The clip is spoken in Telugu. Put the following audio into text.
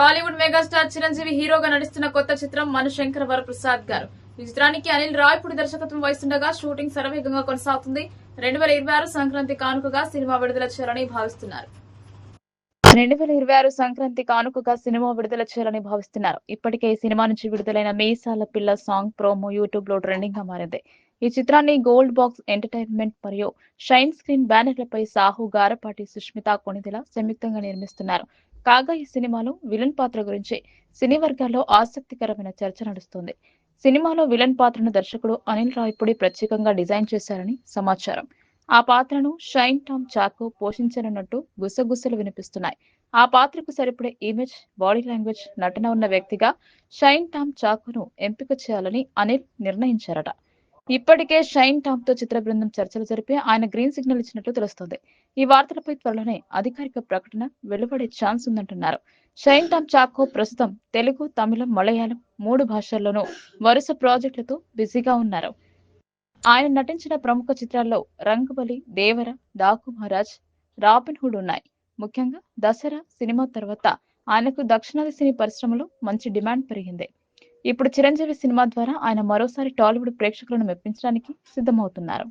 టాలీవుడ్ మెగాస్టార్ చిరంజీవి హీరోగా నటిస్తున్న కొత్త చిత్రం మనుశంకర వరప్రసాద్ గారు. ఈ చిత్రానికి అనిల్ రాయపూడి దర్శకత్వం వహిస్తుండగా షూటింగ్ శరవేగంగా కొనసాగుతుంది. 2026 సంక్రాంతి కానుకగా సినిమా విడుదల చేయాలని భావిస్తున్నారు. 2026 సంక్రాంతి కానుకగా సినిమా విడుదల చేయాలని భావిస్తున్నారు. ఇప్పటికే ఈ సినిమా నుంచి విడుదలైన మీసాల పిల్ల సాంగ్ ప్రోమో యూట్యూబ్ లో ట్రెండింగ్ గా మారింది. ఈ చిత్రాన్ని గోల్డ్ బాక్స్ ఎంటర్టైన్మెంట్ మరియు షైన్ స్క్రీన్ బ్యానర్లపై సాహు, గారపాటి, సుష్మిత, కొణిదెల సంయుక్తంగా నిర్మిస్తున్నారు. కాగా ఈ సినిమాలో విలన్ పాత్ర గురించి సినీ వర్గాల్లో ఆసక్తికరమైన చర్చ నడుస్తోంది. సినిమాలో విలన్ పాత్రను దర్శకుడు అనిల్ రాయపూడి ప్రత్యేకంగా డిజైన్ చేశారని సమాచారం. ఆ పాత్రను షైన్ టామ్ చాకో పోషించనున్నట్టు గుసగుసలు వినిపిస్తున్నాయి. ఆ పాత్రకు సరిపడే ఇమేజ్, బాడీ లాంగ్వేజ్, నటన ఉన్న వ్యక్తిగా షైన్ టామ్ చాకోను ఎంపిక చేయాలని అనిల్ నిర్ణయించారట. ఇప్పటికే షైన్ టామ్ తో చిత్ర బృందం చర్చలు జరిపి ఆయన గ్రీన్ సిగ్నల్ ఇచ్చినట్లు తెలుస్తోంది. ఈ వార్తలపై త్వరలోనే అధికారిక ప్రకటన వెలువడే ఛాన్స్ ఉందంటున్నారు. షైన్ టామ్ చాకో ప్రస్తుతం తెలుగు, తమిళం, మలయాళం 3 భాషల్లోనూ వరుస ప్రాజెక్టులతో బిజీగా ఉన్నారు. ఆయన నటించిన ప్రముఖ చిత్రాల్లో రంగబలి, దేవర, డాకు మహారాజ్, రాబిన్ హుడ్ ఉన్నాయి. ముఖ్యంగా దసరా సినిమా తర్వాత ఆయనకు దక్షిణాది సినీ పరిశ్రమలో మంచి డిమాండ్ పెరిగింది. ఇప్పుడు చిరంజీవి సినిమా ద్వారా ఆయన మరోసారి టాలీవుడ్ ప్రేక్షకులను మెప్పించడానికి సిద్ధమవుతున్నారు.